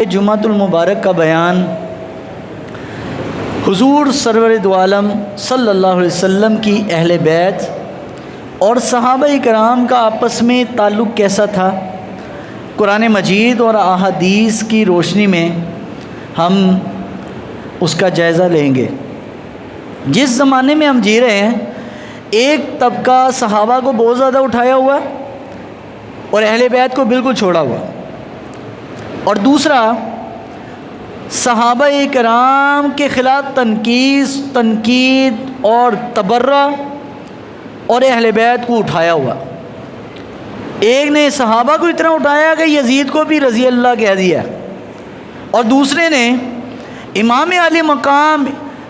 جمعۃ المبارک کا بیان حضور سرور دو عالم صلی اللہ علیہ وسلم کی اہل بیت اور صحابہ کرام کا آپس میں تعلق کیسا تھا، قرآن مجید اور احادیث کی روشنی میں ہم اس کا جائزہ لیں گے۔ جس زمانے میں ہم جی رہے ہیں، ایک طبقہ صحابہ کو بہت زیادہ اٹھایا ہوا اور اہل بیت کو بالکل چھوڑا ہوا، اور دوسرا صحابہ کرام کے خلاف تنقید اور تبرہ اور اہل بیت کو اٹھایا ہوا۔ ایک نے صحابہ کو اتنا اٹھایا کہ یزید کو بھی رضی اللہ کہہ دیا، اور دوسرے نے امام علی مقام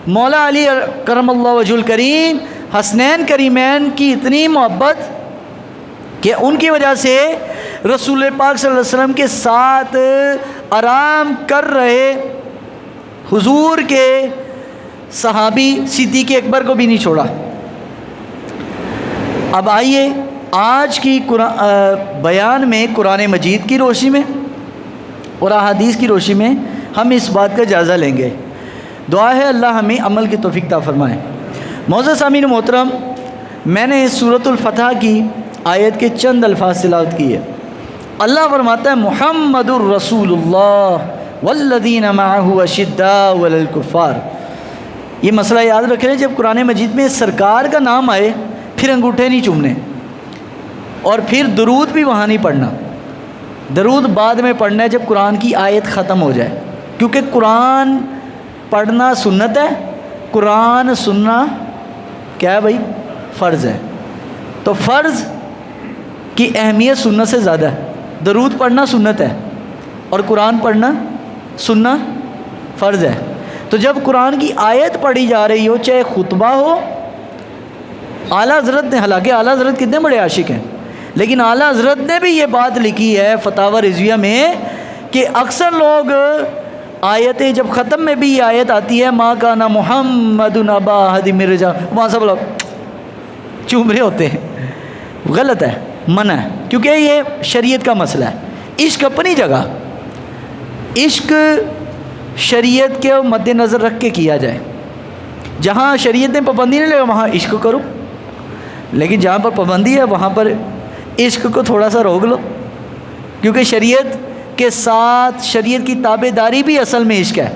مولا علی کرم اللہ وجہ الکریم حسنین کریمین کی اتنی محبت کہ ان کی وجہ سے رسول پاک صلی اللہ علیہ وسلم کے ساتھ آرام کر رہے حضور کے صحابی صدیق اکبر کو بھی نہیں چھوڑا۔ اب آئیے آج کی بیان میں قرآن مجید کی روشنی میں اور احادیث کی روشنی میں ہم اس بات کا جائزہ لیں گے۔ دعا ہے اللہ ہمیں عمل کی توفیق عطا فرمائے۔ معزز سامعین محترم، میں نے سورۃ الفتح کی آیت کے چند الفاظ تلاوت کیے۔ اللہ فرماتا ہے محمد الرسول اللہ والذین معہ اشداء علی الکفار۔ یہ مسئلہ یاد رکھ لیں، جب قرآن مجید میں سرکار کا نام آئے پھر انگوٹھے نہیں چومنے، اور پھر درود بھی وہاں نہیں پڑھنا، درود بعد میں پڑھنا ہے جب قرآن کی آیت ختم ہو جائے، کیونکہ قرآن پڑھنا سنت ہے، قرآن سننا کیا ہے بھائی؟ فرض ہے۔ تو فرض کی اہمیت سنت سے زیادہ ہے۔ درود پڑھنا سنت ہے اور قرآن پڑھنا سننا فرض ہے۔ تو جب قرآن کی آیت پڑھی جا رہی ہو، چاہے خطبہ ہو، اعلیٰ حضرت نے، حالانکہ اعلیٰ حضرت کتنے بڑے عاشق ہیں، لیکن اعلیٰ حضرت نے بھی یہ بات لکھی ہے فتاوی رضویہ میں کہ اکثر لوگ آیتیں جب ختم میں بھی یہ آیت آتی ہے ما کان محمد ابا احد من رجالکم، وہاں سب لوگ چوم رہے ہوتے ہیں۔ غلط ہے، منع ہے، کیونکہ یہ شریعت کا مسئلہ ہے۔ عشق اپنی جگہ، عشق شریعت کے مد نظر رکھ کے کیا جائے۔ جہاں شریعت نے پابندی نہیں لگا وہاں عشق کرو، لیکن جہاں پر پابندی ہے وہاں پر عشق کو تھوڑا سا روک لو، کیونکہ شریعت کے ساتھ شریعت کی تابع داری بھی اصل میں عشق ہے۔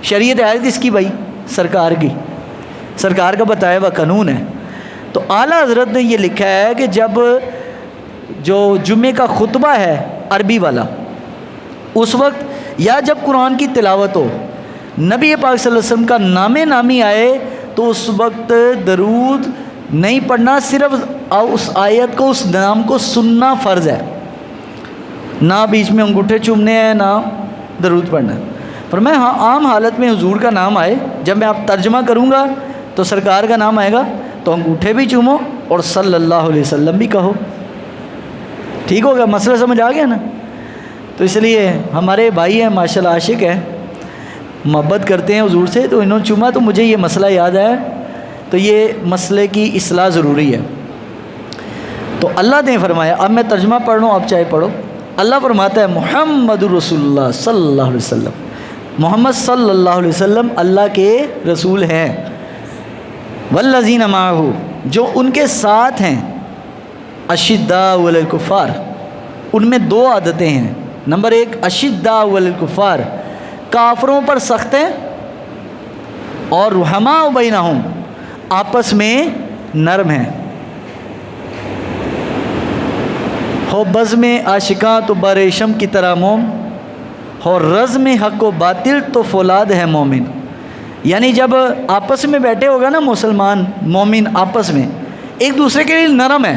شریعت ہے کس کی بھائی؟ سرکار کی، سرکار کا بتایا ہوا قانون ہے۔ تو اعلیٰ حضرت نے یہ لکھا ہے کہ جب جو جمعے کا خطبہ ہے عربی والا، اس وقت یا جب قرآن کی تلاوت ہو، نبی پاک صلی اللہ علیہ وسلم کا نام نامی آئے، تو اس وقت درود نہیں پڑھنا، صرف اس آیت کو، اس نام کو سننا فرض ہے، نہ بیچ میں انگوٹھے چومنے ہیں، نہ درود پڑھنا ہے۔ پر میں عام حالت میں حضور کا نام آئے، جب میں آپ ترجمہ کروں گا تو سرکار کا نام آئے گا تو انگوٹھے بھی چومو اور صلی اللہ علیہ وسلم بھی کہو۔ ٹھیک ہو گیا؟ مسئلہ سمجھ آ گیا نا؟ تو اس لیے ہمارے بھائی ہیں ماشاءاللہ، عاشق ہیں، محبت کرتے ہیں حضور سے، تو انہوں نے چوما تو مجھے یہ مسئلہ یاد ہے، تو یہ مسئلے کی اصلاح ضروری ہے۔ تو اللہ نے فرمایا، اب میں ترجمہ پڑھ رہا ہوں، آپ چاہے پڑھو۔ اللہ فرماتا ہے محمد الرسول اللہ صلی اللہ علیہ وسلم، محمد صلی اللہ علیہ وسلم اللہ کے رسول ہیں، والذین معہ، جو ان کے ساتھ ہیں، اشداء علی الکفار، ان میں دو عادتیں ہیں۔ نمبر ایک، اشداء علی الکفار، کافروں پر سخت ہیں، اور رحماء بینہم، آپس میں نرم ہیں۔ ہو بزم عاشقاں تو بریشم کی طرح موم، ہو رزم حق و باطل تو فولاد ہے مومن۔ یعنی جب آپس میں بیٹھے ہوگا نا مسلمان مومن، آپس میں ایک دوسرے کے لیے نرم ہے،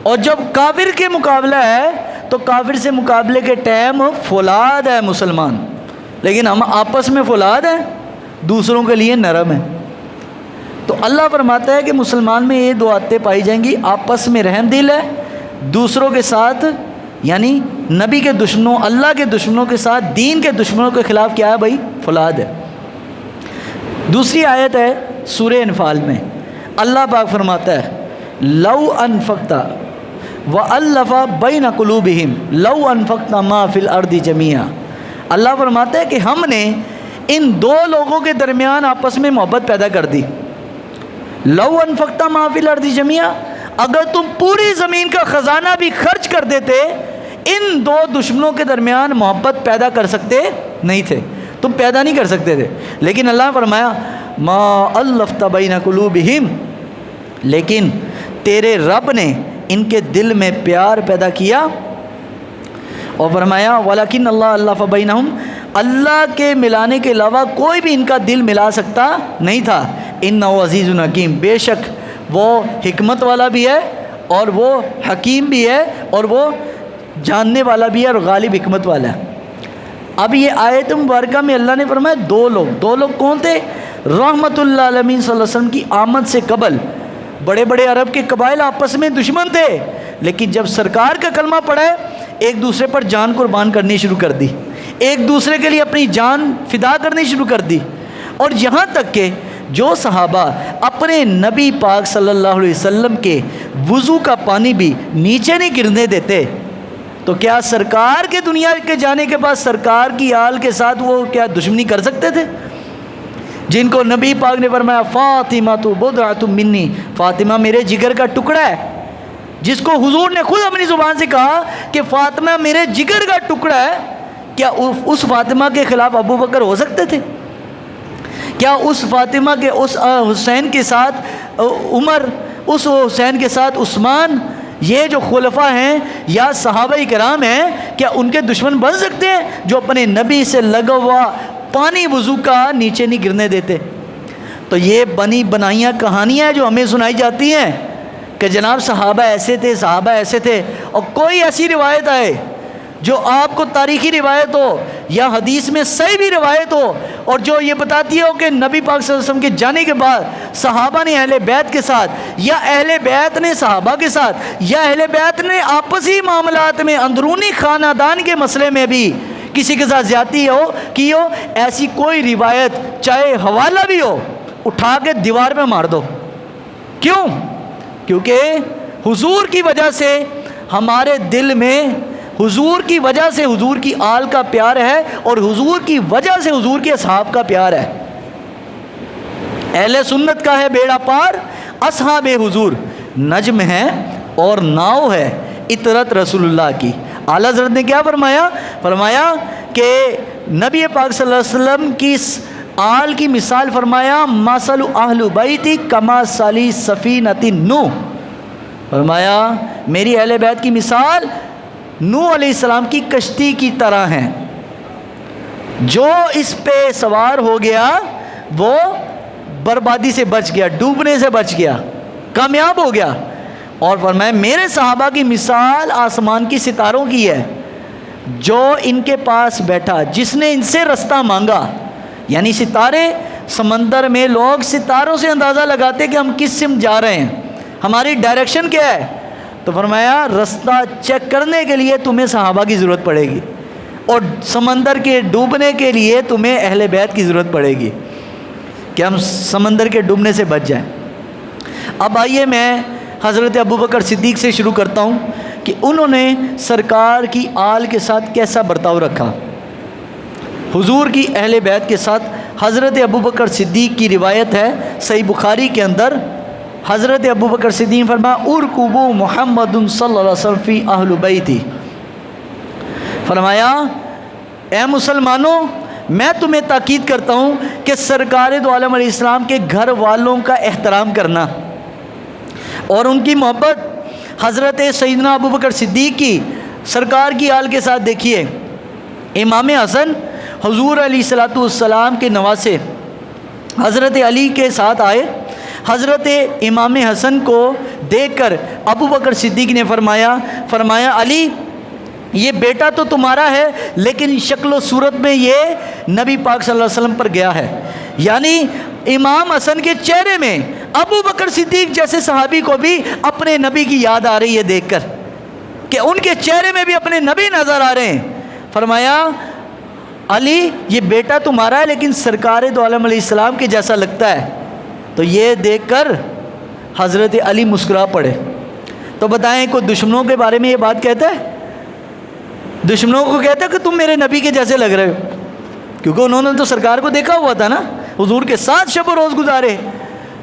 اور جب کافر کے مقابلہ ہے تو کافر سے مقابلے کے ٹائم فولاد ہے مسلمان، لیکن ہم آپس میں فولاد ہیں، دوسروں کے لیے نرم ہیں۔ تو اللہ فرماتا ہے کہ مسلمان میں یہ دو عادتیں پائی جائیں گی، آپس میں رحم دل ہے، دوسروں کے ساتھ یعنی نبی کے دشمنوں، اللہ کے دشمنوں کے ساتھ، دین کے دشمنوں کے خلاف کیا ہے بھائی؟ فولاد ہے۔ دوسری آیت ہے سورہ انفال میں، اللہ پاک فرماتا ہے لو انفقت وَأَلَّفَ بَيْنَ قُلُوبِهِمْ لَوْ أَنفَقْتَ مَا فِي الْأَرْضِ جَمِيعًا، اللہ فرماتا ہے کہ ہم نے ان دو لوگوں کے درمیان آپس میں محبت پیدا کر دی. لو انفقت ما فی الارض جميعا، اگر تم پوری زمین کا خزانہ بھی خرچ کر دیتے، ان دو دشمنوں کے درمیان محبت پیدا کر سکتے نہیں تھے، تم پیدا نہیں کر سکتے تھے. لیکن اللہ نے فرمایا ما الفت بین قلوبہم، لیکن تیرے رب نے ان کے دل میں پیار پیدا کیا. اور فرمایا ولیکن اللہ الف بینہم، اللہ کے ملانے کے علاوہ کوئی بھی ان کا دل ملا سکتا نہیں تھا. انہ عزیز حکیم، بے شک وہ حکمت والا بھی ہے اور وہ حکیم بھی ہے اور وہ جاننے والا بھی ہے اور غالب حکمت والا ہے. اب یہ آیت مبارکہ میں اللہ نے فرمایا دو لوگ کون تھے؟ رحمت اللہ عالمین صلی اللہ علیہ وسلم کی آمد سے قبل بڑے بڑے عرب کے قبائل آپس میں دشمن تھے، لیکن جب سرکار کا کلمہ پڑھا ایک دوسرے پر جان قربان کرنی شروع کر دی، ایک دوسرے کے لیے اپنی جان فدا کرنی شروع کر دی. اور یہاں تک کہ جو صحابہ اپنے نبی پاک صلی اللہ علیہ وسلم کے وضو کا پانی بھی نیچے نہیں گرنے دیتے، تو کیا سرکار کے دنیا کے جانے کے بعد سرکار کی آل کے ساتھ وہ کیا دشمنی کر سکتے تھے؟ جن کو نبی پاک نے فرمایا فاطمہ تو بضعۃ منی، فاطمہ میرے جگر کا ٹکڑا ہے، جس کو حضور نے خود اپنی زبان سے کہا کہ فاطمہ میرے جگر کا ٹکڑا ہے، کیا اس فاطمہ کے خلاف ابو بکر ہو سکتے تھے؟ کیا اس فاطمہ کے اس حسین کے ساتھ عمر، اس حسین کے ساتھ عثمان، یہ جو خلفاء ہیں یا صحابہ کرام ہیں، کیا ان کے دشمن بن سکتے ہیں جو اپنے نبی سے لگا ہوا پانی وضو کا نیچے نہیں گرنے دیتے؟ تو یہ بنی بنائیاں کہانیاں ہیں جو ہمیں سنائی جاتی ہیں کہ جناب صحابہ ایسے تھے، صحابہ ایسے تھے، اور کوئی ایسی روایت آئے جو آپ کو تاریخی روایت ہو یا حدیث میں صحیح بھی روایت ہو اور جو یہ بتاتی ہو کہ نبی پاک صلی اللہ علیہ وسلم کے جانے کے بعد صحابہ نے اہل بیت کے ساتھ یا اہل بیت نے صحابہ کے ساتھ یا اہل بیت نے آپسی معاملات میں اندرونی خاندان کے مسئلے میں بھی کسی کے ساتھ زیادتی کی ہو، ایسی کوئی روایت چاہے حوالہ بھی ہو اٹھا کے دیوار پہ مار دو. کیوں؟ کیونکہ حضور کی وجہ سے ہمارے دل میں، حضور کی وجہ سے حضور کی آل کا پیار ہے اور حضور کی وجہ سے حضور کے اصحاب کا پیار ہے. اہل سنت کا ہے بیڑا پار، اصحاب حضور نجم ہے اور ناؤ ہے اطرت رسول اللہ کی. اعلیٰ حضرت نے کیا فرمایا کہ نبی پاک صلی اللہ علیہ وسلم کی آل کی مثال فرمایا مثل اہل بیتی کمثل سفینۃ نوح، فرمایا میری اہل بیت کی مثال نوح علیہ السلام کی کشتی کی طرح ہیں، جو اس پہ سوار ہو گیا وہ بربادی سے بچ گیا، ڈوبنے سے بچ گیا، کامیاب ہو گیا. اور فرمایا میرے صحابہ کی مثال آسمان کی ستاروں کی ہے، جو ان کے پاس بیٹھا، جس نے ان سے رستہ مانگا. یعنی ستارے سمندر میں لوگ ستاروں سے اندازہ لگاتے کہ ہم کس سمت جا رہے ہیں، ہماری ڈائریکشن کیا ہے. تو فرمایا رستہ چیک کرنے کے لیے تمہیں صحابہ کی ضرورت پڑے گی اور سمندر کے ڈوبنے کے لیے تمہیں اہل بیت کی ضرورت پڑے گی کہ ہم سمندر کے ڈوبنے سے بچ جائیں. اب آئیے میں حضرت ابوبکر صدیق سے شروع کرتا ہوں کہ انہوں نے سرکار کی آل کے ساتھ کیسا برتاؤ رکھا. حضور کی اہل بیت کے ساتھ حضرت ابوبکر صدیق کی روایت ہے صحیح بخاری کے اندر. حضرت ابوبکر صدیق فرمایا ارکبوا محمد صلی اللہ علیہ وسلم فی اہل بیتی، فرمایا اے مسلمانوں میں تمہیں تاکید کرتا ہوں کہ سرکار دو عالم علیہ السلام کے گھر والوں کا احترام کرنا اور ان کی محبت. حضرت سیدنا ابوبکر صدیق کی سرکار کی آل کے ساتھ دیکھیے، امام حسن حضور علیہ الصلوۃ والسلام کے نواسے حضرت علی کے ساتھ آئے. حضرت امام حسن کو دیکھ کر ابوبکر صدیق نے فرمایا علی یہ بیٹا تو تمہارا ہے لیکن شکل و صورت میں یہ نبی پاک صلی اللہ علیہ وسلم پر گیا ہے. یعنی امام حسن کے چہرے میں ابوبکر صدیق جیسے صحابی کو بھی اپنے نبی کی یاد آ رہی ہے دیکھ کر کہ ان کے چہرے میں بھی اپنے نبی نظر آ رہے ہیں. فرمایا علی یہ بیٹا تمہارا ہے لیکن سرکار دو عالم علیہ السلام کے جیسا لگتا ہے. تو یہ دیکھ کر حضرت علی مسکرا پڑے. تو بتائیں کوئی دشمنوں کے بارے میں یہ بات کہتا ہے؟ دشمنوں کو کہتا کہ تم میرے نبی کے جیسے لگ رہے ہو، کیونکہ انہوں نے تو سرکار کو دیکھا ہوا تھا نا، حضور کے ساتھ شب و روز گزارے.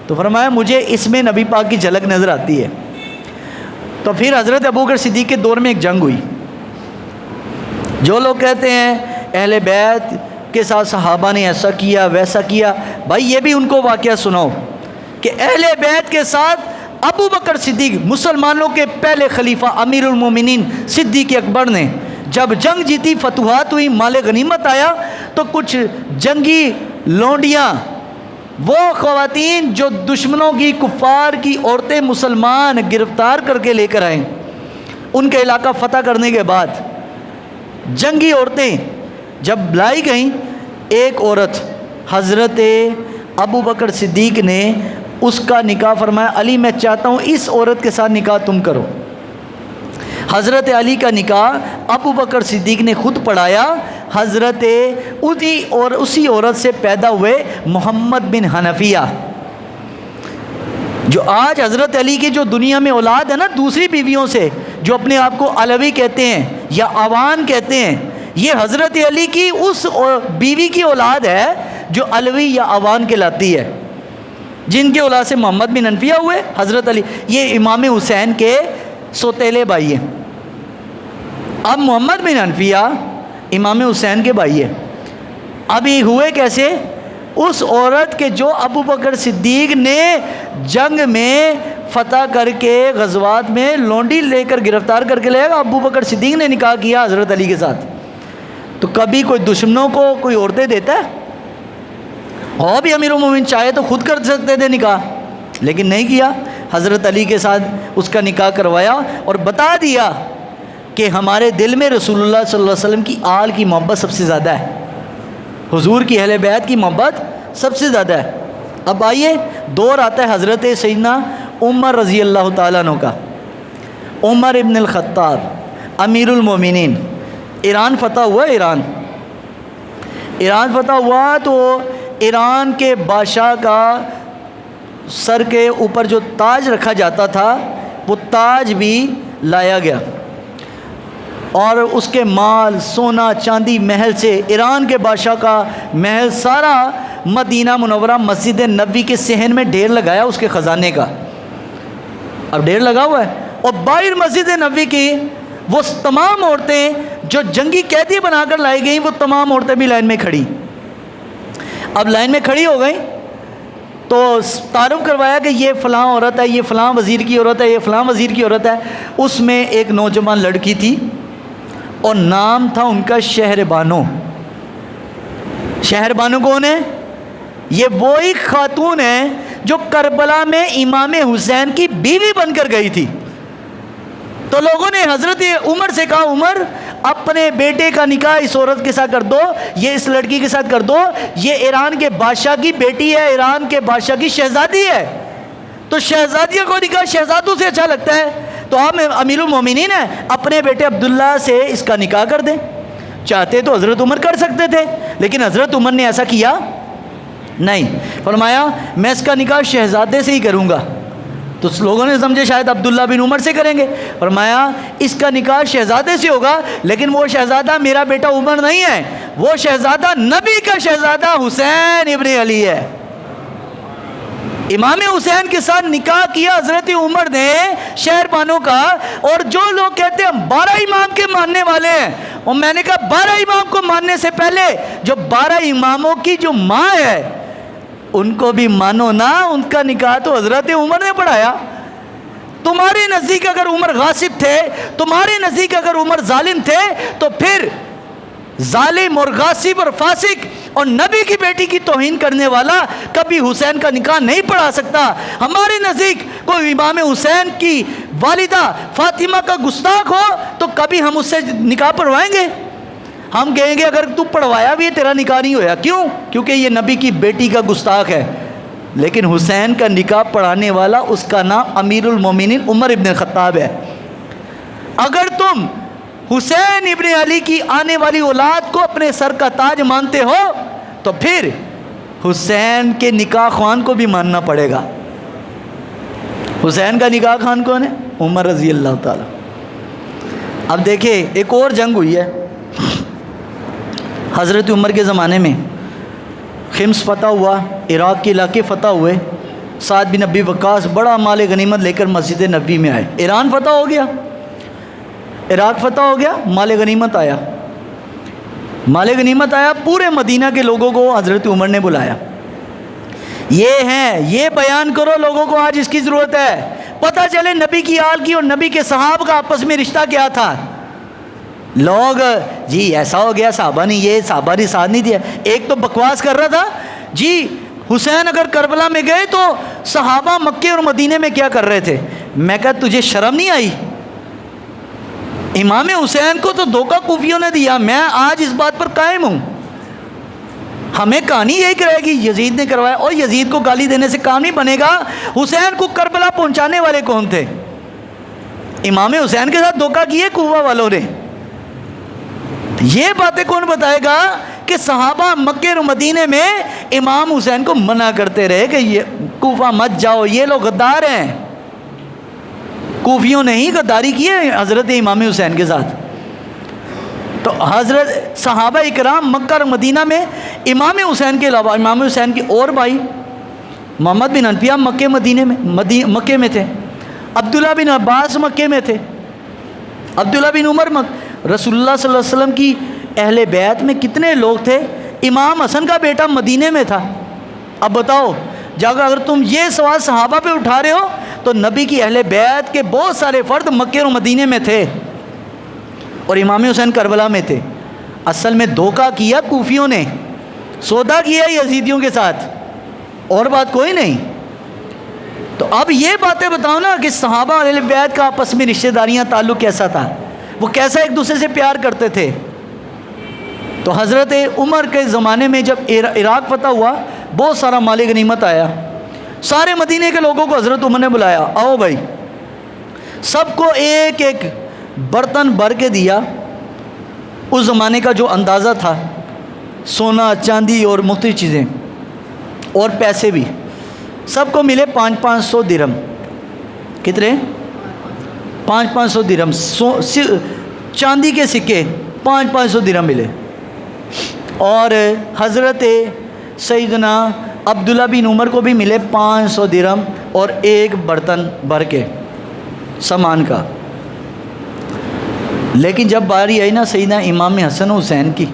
تو فرمایا مجھے اس میں نبی پاک کی جھلک نظر آتی ہے. تو پھر حضرت ابوبکر صدیق کے دور میں ایک جنگ ہوئی. جو لوگ کہتے ہیں اہل بیت کے ساتھ صحابہ نے ایسا کیا ویسا کیا، بھائی یہ بھی ان کو واقعہ سناؤ کہ اہل بیت کے ساتھ ابو بکر صدیق، مسلمانوں کے پہلے خلیفہ امیر المومنین صدیق اکبر نے جب جنگ جیتی، فتوحات ہوئی، مال غنیمت آیا، تو کچھ جنگی لونڈیاں، وہ خواتین جو دشمنوں کی، کفار کی عورتیں مسلمان گرفتار کر کے لے کر آئیں، ان کے علاقہ فتح کرنے کے بعد جنگی عورتیں جب لائی گئیں، ایک عورت حضرت ابو بکر صدیق نے اس کا نکاح فرمایا، علی میں چاہتا ہوں اس عورت کے ساتھ نکاح تم کرو. حضرت علی کا نکاح ابو بکر صدیق نے خود پڑھایا. حضرت اسی عورت سے پیدا ہوئے محمد بن حنفیہ، جو آج حضرت علی کی جو دنیا میں اولاد ہے نا دوسری بیویوں سے، جو اپنے آپ کو علوی کہتے ہیں یا عوان کہتے ہیں، یہ حضرت علی کی اس بیوی کی اولاد ہے جو علوی یا عوان کہلاتی ہے، جن کے اولاد سے محمد بن حنفیہ ہوئے. حضرت علی یہ امام حسین کے سوتیلے بھائی ہیں. اب محمد بن حنفیہ امام حسین کے بھائی ہیں. ابھی ہوئے کیسے؟ اس عورت کے جو ابو بکر صدیق نے جنگ میں فتح کر کے غزوات میں لونڈی لے کر گرفتار کر کے لے گا، ابو بکر صدیق نے نکاح کیا حضرت علی کے ساتھ. تو کبھی کوئی دشمنوں کو کوئی عورتیں دیتا ہے؟ اور بھی امیر المومنین چاہے تو خود کر سکتے تھے نکاح، لیکن نہیں کیا. حضرت علی کے ساتھ اس کا نکاح کروایا اور بتا دیا کہ ہمارے دل میں رسول اللہ صلی اللہ علیہ وسلم کی آل کی محبت سب سے زیادہ ہے، حضور کی اہل بیت کی محبت سب سے زیادہ ہے. اب آئیے دور آتا ہے حضرت سیدنا عمر رضی اللہ تعالیٰ عنہ کا. عمر ابن الخطاب امیر المومنین، ایران فتح ہوا. ایران فتح ہوا تو ایران کے بادشاہ کا سر کے اوپر جو تاج رکھا جاتا تھا وہ تاج بھی لایا گیا، اور اس کے مال سونا چاندی محل سے، ایران کے بادشاہ کا محل سارا مدینہ منورہ مسجد نبوی کے صحن میں ڈھیر لگایا اس کے خزانے کا. اب ڈھیر لگا ہوا ہے، اور باہر مسجد نبوی کی وہ تمام عورتیں جو جنگی قیدی بنا کر لائی گئیں، وہ تمام عورتیں بھی لائن میں کھڑی. اب لائن میں کھڑی ہو گئیں تو تعارف کروایا کہ یہ فلاں عورت ہے، یہ فلاں وزیر کی عورت ہے، یہ فلاں وزیر کی عورت ہے. اس میں ایک نوجوان لڑکی تھی اور نام تھا ان کا شہر بانو. شہر بانو کون ہے؟ یہ وہی خاتون ہے جو کربلا میں امام حسین کی بیوی بن کر گئی تھی. تو لوگوں نے حضرت عمر سے کہا، عمر اپنے بیٹے کا نکاح اس عورت کے ساتھ کر دو، یہ اس لڑکی کے ساتھ کر دو، یہ ایران کے بادشاہ کی بیٹی ہے، ایران کے بادشاہ کی شہزادی ہے، تو شہزادیوں کو نکاح شہزادوں سے اچھا لگتا ہے، تو آپ امیر المومنین ہیں، اپنے بیٹے عبداللہ سے اس کا نکاح کر دیں. چاہتے تو حضرت عمر کر سکتے تھے، لیکن حضرت عمر نے ایسا کیا نہیں. فرمایا میں اس کا نکاح شہزادے سے ہی کروں گا. تو لوگوں نے سمجھے شاید عبداللہ بن عمر سے کریں گے. فرمایا اس کا نکاح شہزادے سے ہوگا، لیکن وہ شہزادہ میرا بیٹا عمر نہیں ہے، وہ شہزادہ نبی کا شہزادہ حسین ابن علی ہے. امام حسین کے ساتھ نکاح کیا حضرت عمر نے شہر بانو کا. اور جو لوگ کہتے ہیں ہم 12 امام کے ماننے والے ہیں، اور میں نے کہا 12 امام کو ماننے سے پہلے جو 12 اماموں کی جو ماں ہے ان کو بھی مانو نا. ان کا نکاح تو حضرت عمر نے پڑھایا. تمہارے نزدیک اگر عمر غاصب تھے، تمہارے نزدیک اگر عمر ظالم تھے، تو پھر ظالم اور غاصب اور فاسق اور نبی کی بیٹی کی توہین کرنے والا کبھی حسین کا نکاح نہیں پڑھا سکتا. ہمارے نزدیک کوئی امام حسین کی والدہ فاطمہ کا گستاخ ہو تو کبھی ہم اس سے نکاح پڑھوائیں گے؟ ہم کہیں گے اگر تو پڑھوایا بھی ہے تیرا نکاح نہیں ہویا. کیوں؟ کیونکہ یہ نبی کی بیٹی کا گستاخ ہے. لیکن حسین کا نکاح پڑھانے والا اس کا نام امیر المومنین عمر ابن الخطاب ہے. اگر تم حسین ابن علی کی آنے والی اولاد کو اپنے سر کا تاج مانتے ہو تو پھر حسین کے نکاح خوان کو بھی ماننا پڑے گا. حسین کا نکاح خوان کون ہے؟ عمر رضی اللہ تعالی. اب دیکھیں ایک اور جنگ ہوئی ہے حضرت عمر کے زمانے میں، خمس فتح ہوا، عراق کے علاقے فتح ہوئے، سعد بن ابی وقاص بڑا مال غنیمت لے کر مسجد نبوی میں آئے، ایران فتح ہو گیا، عراق فتح ہو گیا، مال غنیمت آیا، مال غنیمت آیا، پورے مدینہ کے لوگوں کو حضرت عمر نے بلایا، یہ ہیں، یہ بیان کرو لوگوں کو، آج اس کی ضرورت ہے، پتہ چلے نبی کی آل کی اور نبی کے صحابہ کا آپس میں رشتہ کیا تھا۔ لوگ جی ایسا ہو گیا، صحابہ نے یہ، صحابہ نے ساتھ نہیں دیا، ایک تو بکواس کر رہا تھا جی حسین اگر کربلا میں گئے تو صحابہ مکے اور مدینے میں کیا کر رہے تھے؟ میں کہا تجھے شرم نہیں آئی؟ امام حسین کو تو دھوکہ کوفیوں نے دیا، میں آج اس بات پر قائم ہوں، ہمیں کہانی یہی کرے گی یزید نے کروایا، اور یزید کو گالی دینے سے کام نہیں بنے گا۔ حسین کو کربلا پہنچانے والے کون تھے؟ امام حسین کے ساتھ دھوکہ کیے کوفہ والوں نے۔ یہ باتیں کون بتائے گا کہ صحابہ مکے اور مدینے میں امام حسین کو منع کرتے رہے کہ یہ کوفہ مت جاؤ، یہ لوگ غدار ہیں؟ کوفیوں نے ہی غداری کی ہے حضرت امام حسین کے ساتھ۔ تو حضرت صحابہ اکرام مکہ اور مدینہ میں امام حسین کے علاوہ امام حسین کے اور بھائی محمد بن انفیہ مکے مدینے میں مکے میں تھے، عبداللہ بن عباس مکے میں تھے، عبداللہ بن عمر رسول اللہ صلی اللہ علیہ وسلم کی اہل بیت میں کتنے لوگ تھے؟ امام حسن کا بیٹا مدینے میں تھا۔ اب بتاؤ جب اگر تم یہ سوال صحابہ پہ اٹھا رہے ہو تو نبی کی اہل بیت کے بہت سارے فرد مکے اور مدینے میں تھے اور امام حسین کربلا میں تھے۔ اصل میں دھوکہ کیا کوفیوں نے، سودا کیا یزیدیوں کے ساتھ، اور بات کوئی نہیں۔ تو اب یہ باتیں بتاؤ نا کہ صحابہ اور اہل بیت کا آپس میں رشتہ داریاں تعلق کیسا تھا، وہ کیسا ایک دوسرے سے پیار کرتے تھے۔ تو حضرت عمر کے زمانے میں جب عراق فتح ہوا، بہت سارا مال غنیمت آیا، سارے مدینے کے لوگوں کو حضرت عمر نے بلایا، آؤ بھائی، سب کو ایک ایک برتن بھر کے دیا۔ اس زمانے کا جو اندازہ تھا، سونا چاندی اور مختلف چیزیں اور پیسے بھی، سب کو ملے 500 درہم۔ کتنے؟ 500 درہم، چاندی کے سکے 500 درہم ملے۔ اور حضرت سیدنا عبداللہ بن عمر کو بھی ملے 500 درہم اور ایک برتن بھر کے سامان کا۔ لیکن جب باری آئی نا سیدنا امام حسن حسین کی،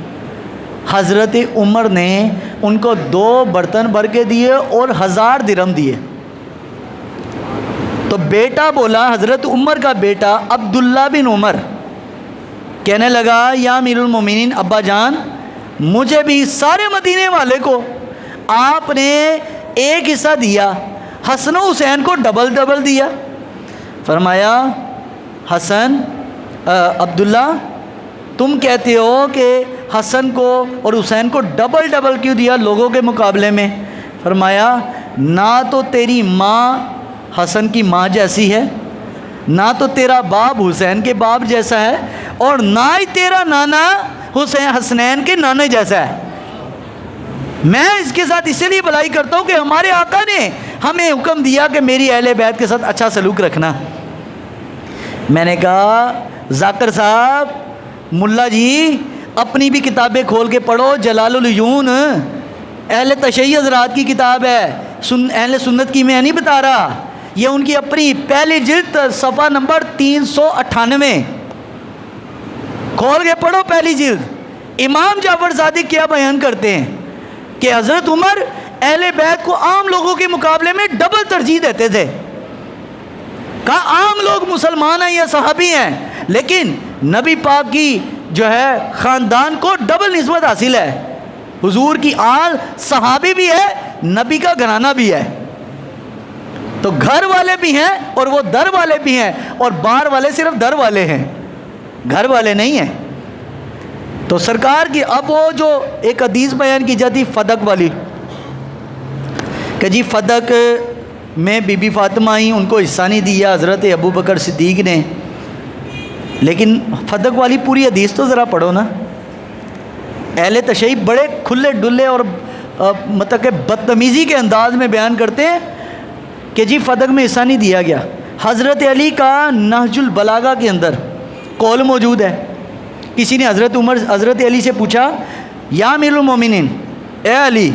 حضرت عمر نے ان کو 2 برتن بھر کے دیے اور 1000 درہم دیے۔ تو بیٹا بولا، حضرت عمر کا بیٹا عبداللہ بن عمر کہنے لگا، یا امیر المومنین ابا جان، مجھے بھی سارے مدینے والے کو آپ نے ایک حصہ دیا، حسن و حسین کو ڈبل دیا۔ فرمایا حسن عبداللہ تم کہتے ہو کہ حسن کو اور حسین کو ڈبل کیوں دیا لوگوں کے مقابلے میں؟ فرمایا نہ تو تیری ماں حسن کی ماں جیسی ہے، نہ تو تیرا باپ حسین کے باپ جیسا ہے، اور نہ ہی تیرا نانا حسنین کے نانے جیسا ہے۔ میں اس کے ساتھ اسی لیے بھلائی کرتا ہوں کہ ہمارے آقا نے ہمیں حکم دیا کہ میری اہل بیت کے ساتھ اچھا سلوک رکھنا۔ میں نے کہا ذاکر صاحب، ملا جی اپنی بھی کتابیں کھول کے پڑھو، جلال العیون اہل تشیع حضرات کی کتاب ہے، اہل سنت کی میں نہیں بتا رہا، یہ ان کی اپنی پہلی جلد صفحہ نمبر 398 کھول کے پڑھو، پہلی جلد۔ امام جعفر صادق کیا بیان کرتے ہیں کہ حضرت عمر اہل بیت کو عام لوگوں کے مقابلے میں ڈبل ترجیح دیتے تھے۔ کہا عام لوگ مسلمان ہیں یا صحابی ہیں، لیکن نبی پاک کی جو ہے خاندان کو ڈبل نسبت حاصل ہے، حضور کی آل صحابی بھی ہے، نبی کا گھرانہ بھی ہے، تو گھر والے بھی ہیں اور وہ در والے بھی ہیں، اور بار والے صرف در والے ہیں، گھر والے نہیں ہیں۔ تو سرکار کی اب وہ جو ایک حدیث بیان کی جاتی فدق والی کہ جی فدق میں بی بی فاطمہ آئیں، ان کو حصہ نہیں دیا حضرت ابو بکر صدیق نے، لیکن فدق والی پوری حدیث تو ذرا پڑھو نا۔ اہل تشیع بڑے کھلے ڈلے اور مطلب کہ بدتمیزی کے انداز میں بیان کرتے ہیں کہ جی فدق میں حصہ نہیں دیا گیا۔ حضرت علی کا نہج البلاغہ کے اندر قول موجود ہے. کسی نے حضرت علی سے پوچھا یا امیر المومنین، اے علی،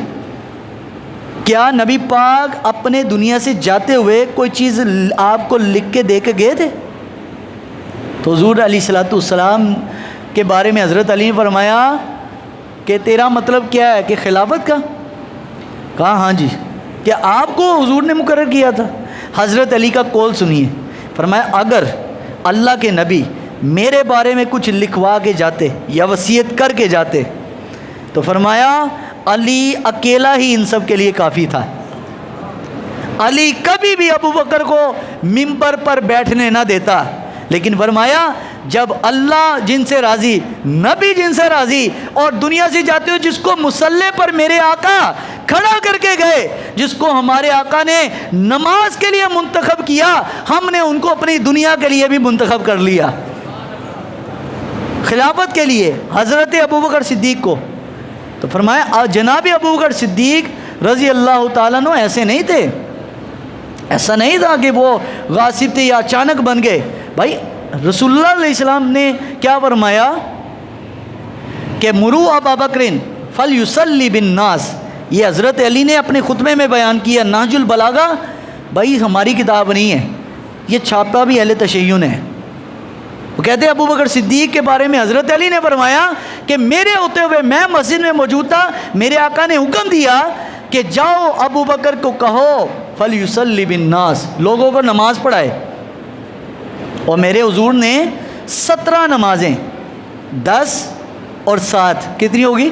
کیا نبی پاک اپنے دنیا سے جاتے ہوئے کوئی چیز آپ کو لکھ کے دے کے گئے تھے؟ تو حضور علیہ الصلوۃ والسلام کے بارے میں حضرت علی نے فرمایا کہ تیرا مطلب کیا ہے، کہ خلافت کا؟ کہا ہاں جی. کہ آپ کو حضور نے مقرر کیا تھا؟ حضرت علی کا قول سنیے. فرمایا اگر اللہ کے نبی میرے بارے میں کچھ لکھوا کے جاتے یا وصیت کر کے جاتے تو فرمایا علی اکیلا ہی ان سب کے لیے کافی تھا. علی کبھی بھی ابو بکر کو ممبر پر بیٹھنے نہ دیتا، لیکن فرمایا جب اللہ جن سے راضی، نبی جن سے راضی، اور دنیا سے جاتے ہو جس کو مصلی پر میرے آقا کھڑا کر کے گئے، جس کو ہمارے آقا نے نماز کے لیے منتخب کیا، ہم نے ان کو اپنی دنیا کے لیے بھی منتخب کر لیا، خلافت کے لیے حضرت ابو بکر صدیق کو. تو فرمایا جناب ابو بکر صدیق رضی اللہ تعالیٰ عنہ ایسے نہیں تھے، ایسا نہیں تھا کہ وہ غاصب تھے یا اچانک بن گئے. بھائی رسول اللہ علیہ السلام نے کیا فرمایا کہ مرو ابا بکرن فلیصلی بالناس. یہ حضرت علی نے اپنے خطبے میں بیان کیا. نہج البلاغہ بھائی ہماری کتاب نہیں ہے، یہ چھاپا بھی اہل تشیع نے ہے. وہ کہتے ہیں ابو بکر صدیق کے بارے میں حضرت علی نے فرمایا کہ میرے ہوتے ہوئے میں مسجد میں موجود تھا، میرے آقا نے حکم دیا کہ جاؤ ابو بکر کو کہو فلیصلی بالناس، لوگوں کو نماز پڑھائے. اور میرے حضور نے 17 نمازیں 10 اور 7 کتنی ہوگی؟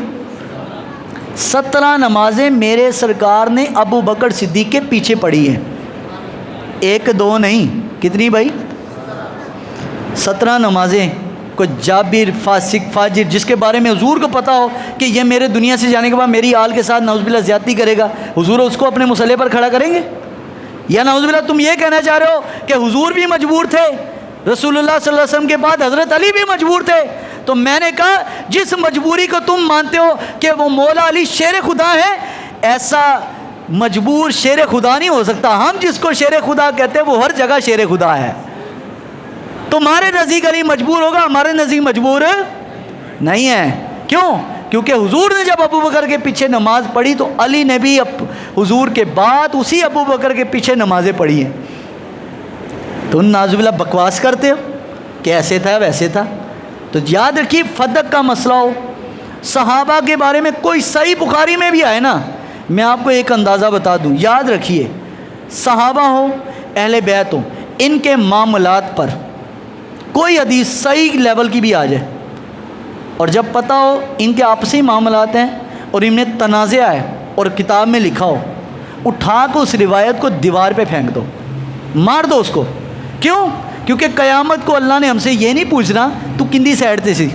17 نمازیں میرے سرکار نے ابو بکر صدیق کے پیچھے پڑھی ہیں، 1 2 نہیں. کتنی بھائی؟ 17 نمازیں. کوئی جابر فاسق فاجر جس کے بارے میں حضور کو پتہ ہو کہ یہ میرے دنیا سے جانے کے بعد میری آل کے ساتھ نعوذ باللہ زیادتی کرے گا، حضور اس کو اپنے مصلی پر کھڑا کریں گے؟ یا نعوذ باللہ تم یہ کہنا چاہ رہے ہو کہ حضور بھی مجبور تھے، رسول اللہ صلی اللہ علیہ وسلم کے بعد حضرت علی بھی مجبور تھے؟ تو میں نے کہا جس مجبوری کو تم مانتے ہو کہ وہ مولا علی شیر خدا ہے، ایسا مجبور شیر خدا نہیں ہو سکتا. ہم جس کو شیر خدا کہتے ہیں وہ ہر جگہ شیر خدا ہے. تمہارے نزدیک علی مجبور ہوگا، ہمارے نزدیک مجبور نہیں ہے. کیوں؟ کیونکہ حضور نے جب ابو بکر کے پیچھے نماز پڑھی تو علی نے بھی حضور کے بعد اسی ابو بکر کے پیچھے نمازیں پڑھی ہیں. تو ان نعوذ باللہ بکواس کرتے ہو کہ ایسے تھا ویسے تھا. تو یاد رکھیے فدق کا مسئلہ ہو، صحابہ کے بارے میں کوئی صحیح بخاری میں بھی آئے نا، میں آپ کو ایک اندازہ بتا دوں. یاد رکھیے صحابہ ہو اہل بیت ہو، ان کے معاملات پر کوئی حدیث صحیح لیول کی بھی آ جائے اور جب پتہ ہو ان کے آپسی معاملات ہیں اور ان میں تنازع ہے اور کتاب میں لکھا ہو، اٹھا کے اس روایت کو دیوار پہ پھینک دو، مار دو اس کو. کیوں؟ کیونکہ قیامت کو اللہ نے ہم سے یہ نہیں پوچھنا تو کندی سائڈ تے سی.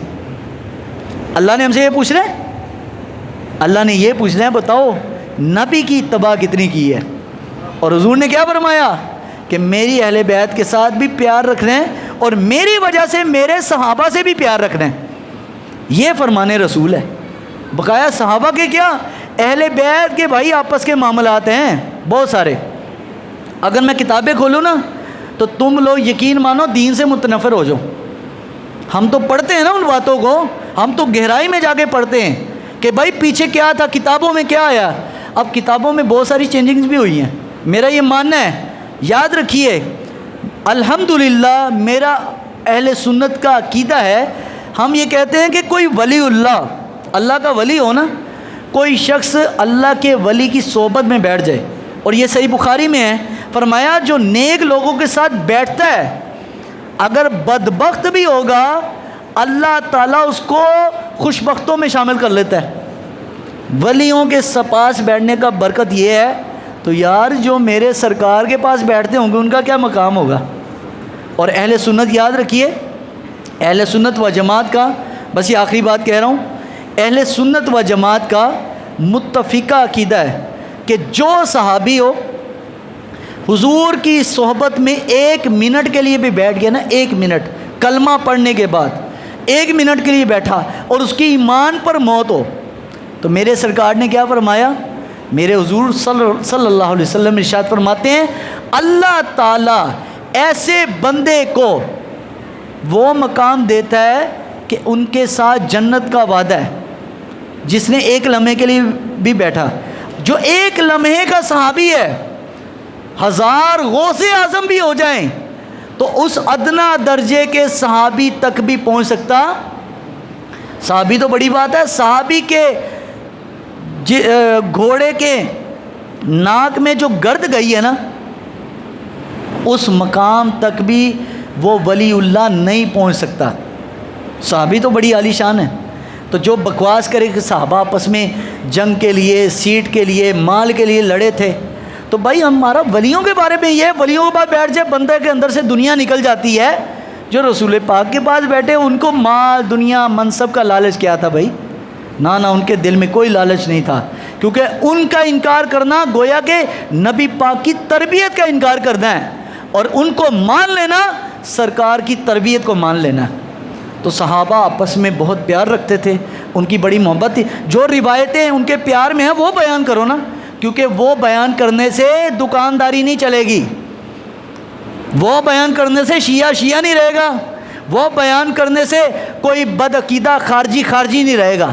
اللہ نے ہم سے یہ پوچھنا ہے، اللہ نے یہ پوچھنا ہے بتاؤ نبی کی اتباع کتنی کی ہے. اور حضور نے کیا فرمایا کہ میری اہل بیت کے ساتھ بھی پیار رکھنا ہے اور میری وجہ سے میرے صحابہ سے بھی پیار رکھنا ہے. یہ فرمان رسول ہے. بقایا صحابہ کے کیا، اہل بیت کے بھائی آپس کے معاملات ہیں بہت سارے. اگر میں کتابیں کھولوں نا تو تم لوگ یقین مانو دین سے متنفر ہو جاؤ. ہم تو پڑھتے ہیں نا ان باتوں کو، ہم تو گہرائی میں جا کے پڑھتے ہیں کہ بھائی پیچھے کیا تھا، کتابوں میں کیا آیا. اب کتابوں میں بہت ساری چینجنگز بھی ہوئی ہیں. میرا یہ ماننا ہے، یاد رکھیے الحمدللہ میرا اہل سنت کا عقیدہ ہے، ہم یہ کہتے ہیں کہ کوئی ولی اللہ کا ولی ہو نا، کوئی شخص اللہ کے ولی کی صحبت میں بیٹھ جائے، اور یہ صحیح بخاری میں ہے، فرمایا جو نیک لوگوں کے ساتھ بیٹھتا ہے اگر بدبخت بھی ہوگا اللہ تعالیٰ اس کو خوش بختوں میں شامل کر لیتا ہے. ولیوں کے پاس بیٹھنے کا برکت یہ ہے. تو یار جو میرے سرکار کے پاس بیٹھتے ہوں گے ان کا کیا مقام ہوگا. اور اہل سنت یاد رکھیے، اہل سنت و جماعت کا، بس یہ آخری بات کہہ رہا ہوں، اہل سنت و جماعت کا متفقہ عقیدہ ہے کہ جو صحابی ہو حضور کی صحبت میں 1 منٹ کے لیے بھی بیٹھ گیا نا، 1 منٹ کلمہ پڑھنے کے بعد 1 منٹ کے لیے بیٹھا اور اس کی ایمان پر موت ہو، تو میرے سرکار نے کیا فرمایا، میرے حضور صلی اللہ علیہ وسلم ارشاد فرماتے ہیں اللہ تعالیٰ ایسے بندے کو وہ مقام دیتا ہے کہ ان کے ساتھ جنت کا وعدہ ہے. جس نے ایک لمحے کے لیے بھی بیٹھا, جو ایک لمحے کا صحابی ہے, 1000 غوث اعظم بھی ہو جائیں تو اس ادنا درجے کے صحابی تک بھی پہنچ سکتا. صحابی تو بڑی بات ہے, صحابی کے گھوڑے کے ناک میں جو گرد گئی ہے نا, اس مقام تک بھی وہ ولی اللہ نہیں پہنچ سکتا. صحابی تو بڑی عالی شان ہے. تو جو بکواس کرے کہ صحابہ آپس میں جنگ کے لیے, سیٹ کے لیے, مال کے لیے لڑے تھے, تو بھائی ہمارا ولیوں کے بارے میں یہ, ولیوں کے پاس بیٹھ جائے بندے کے اندر سے دنیا نکل جاتی ہے. جو رسول پاک کے پاس بیٹھے ان کو مال, دنیا, منصب کا لالچ کیا تھا بھائی؟ نہ ان کے دل میں کوئی لالچ نہیں تھا, کیونکہ ان کا انکار کرنا گویا کہ نبی پاک کی تربیت کا انکار کرنا ہے, اور ان کو مان لینا سرکار کی تربیت کو مان لینا. تو صحابہ آپس میں بہت پیار رکھتے تھے, ان کی بڑی محبت تھی. جو روایتیں ان کے پیار میں ہیں وہ بیان کرو نا, کیونکہ وہ بیان کرنے سے دکانداری نہیں چلے گی, وہ بیان کرنے سے شیعہ نہیں رہے گا, وہ بیان کرنے سے کوئی بدعقیدہ خارجی نہیں رہے گا,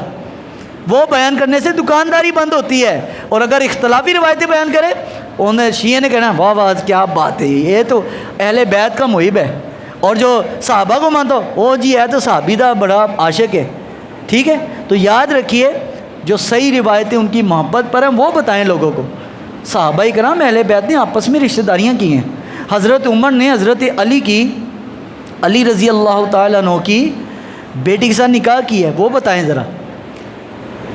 وہ بیان کرنے سے دکانداری بند ہوتی ہے. اور اگر اختلافی روایتیں بیان کرے, انہیں شیعہ نے کہنا واہ واہ کیا بات ہے, یہ تو اہل بیت کا محب ہے. اور جو صحابہ کو مانتا ہو جی ہے تو صحابی دا بڑا عاشق ہے. ٹھیک ہے, تو یاد رکھیے جو صحیح روایتیں ان کی محبت پر ہیں وہ بتائیں لوگوں کو. صحابہ کرام اہل بیت نے آپس میں رشتہ داریاں کی ہیں. حضرت عمر نے حضرت علی رضی اللہ تعالیٰ عنہ کی بیٹی کے ساتھ نکاح کی ہے, وہ بتائیں ذرا.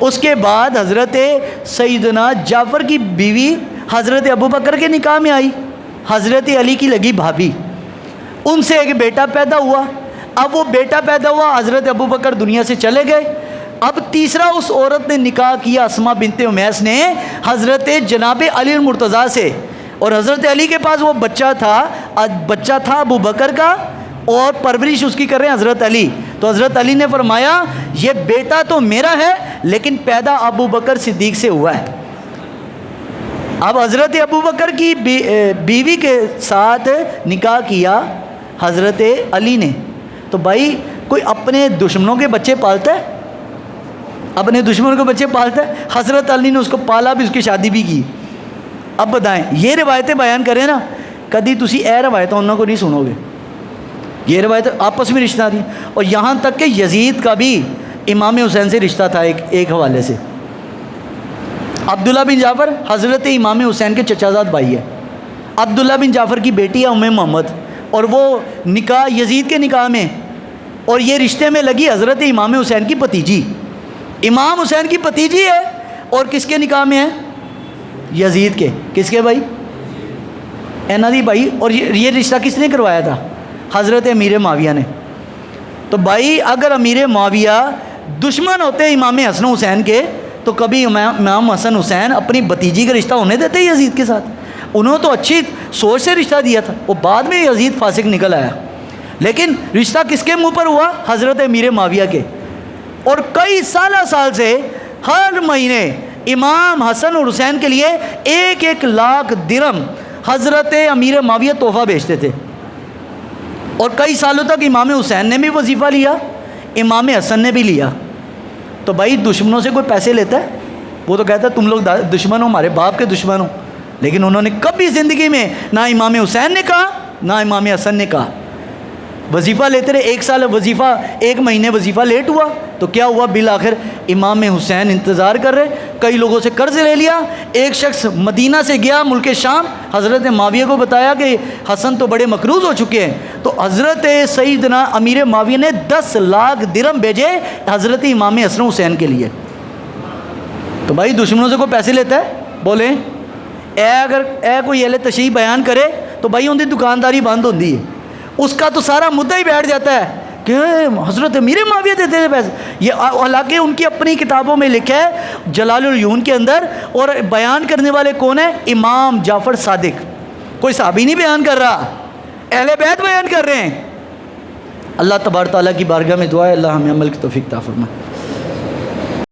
اس کے بعد حضرت سیدنا جعفر کی بیوی حضرت ابوبکر کے نکاح میں آئی, حضرت علی کی لگی بھابھی, ان سے ایک بیٹا پیدا ہوا. اب وہ بیٹا پیدا ہوا, حضرت ابوبکر دنیا سے چلے گئے. اب تیسرا اس عورت نے نکاح کیا, اسما بنت امیس نے, حضرت جناب علی المرتضیٰ سے, اور حضرت علی کے پاس وہ بچہ تھا ابوبکر کا, اور پرورش اس کی کر رہے ہیں حضرت علی. تو حضرت علی نے فرمایا یہ بیٹا تو میرا ہے لیکن پیدا ابوبکر صدیق سے ہوا ہے. اب حضرت ابوبکر کی بیوی کے ساتھ نکاح کیا حضرت علی نے. تو بھائی کوئی اپنے دشمنوں کے بچے پالتا ہے؟ اپنے دشمنوں کے بچے پالتا ہے؟ حضرت علی نے اس کو پالا بھی, اس کی شادی بھی کی. اب بتائیں, یہ روایتیں بیان کریں نا, کدی تسی اے روایتیں انہوں کو نہیں سنو گے. یہ روایت آپس میں رشتہ داری, اور یہاں تک کہ یزید کا بھی امام حسین سے رشتہ تھا ایک حوالے سے. عبداللہ بن جعفر حضرت امام حسین کے چچا زاد بھائی ہے. عبداللہ بن جعفر کی بیٹی ہے ام محمد, اور وہ نکاح یزید کے نکاح میں, اور یہ رشتے میں لگی حضرت امام حسین کی بھتیجی. امام حسین کی بھتیجی ہے, اور کس کے نکاح میں ہے؟ یزید کے. کس کے بھائی؟ دی بھائی. اور یہ رشتہ کس نے کروایا تھا؟ حضرت امیر معاویہ نے. تو بھائی اگر امیر معاویہ دشمن ہوتے امام حسن حسین کے, تو کبھی امام حسن حسین اپنی بھتیجی کا رشتہ ہونے دیتے یزید کے ساتھ؟ انہوں تو اچھی سوچ سے رشتہ دیا تھا, وہ بعد میں یزید فاسق نکل آیا. لیکن رشتہ کس کے منہ پر ہوا؟ حضرت امیر معاویہ کے. اور کئی سال سے ہر مہینے امام حسن اور حسین کے لیے 1 لاکھ درہم حضرت امیر معاویہ تحفہ بھیجتے تھے. اور کئی سالوں تک امام حسین نے بھی وظیفہ لیا, امام حسن نے بھی لیا. تو بھائی دشمنوں سے کوئی پیسے لیتا ہے؟ وہ تو کہتا ہے تم لوگ دشمن ہو, ہمارے باپ کے دشمن ہو. لیکن انہوں نے کبھی زندگی میں نہ امام حسین نے کہا نہ امام حسن نے کہا. وظیفہ لیتے رہے, 1 سال وظیفہ, 1 مہینے وظیفہ لیٹ ہوا تو کیا ہوا؟ بالآخر امام حسین انتظار کر رہے, کئی لوگوں سے قرض لے لیا. ایک شخص مدینہ سے گیا ملک شام, حضرت معاویہ کو بتایا کہ حسن تو بڑے مقروض ہو چکے ہیں. تو حضرت سیدنا امیر معاویہ نے 10 لاکھ درہم بھیجے حضرت امام حسن حسین کے لیے. تو بھائی دشمنوں سے کوئی پیسے لیتا ہے؟ بولیں اگر کوئی اہل تشیع بیان کرے تو بھائی ان کی دکانداری بند ہوتی ہے, اس کا تو سارا مدعا ہی بیٹھ جاتا ہے کہ حضرت امیر معاویہ دیتے تھے پیسے. یہ حالانکہ ان کی اپنی کتابوں میں لکھا ہے جلال العیون کے اندر, اور بیان کرنے والے کون ہیں؟ امام جعفر صادق. کوئی صحابی نہیں بیان کر رہا, اہل بیت بیان کر رہے ہیں. اللہ تبارک تعالیٰ کی بارگاہ میں دعا ہے اللہ ہمیں عمل کی توفیق عطا فرمائے.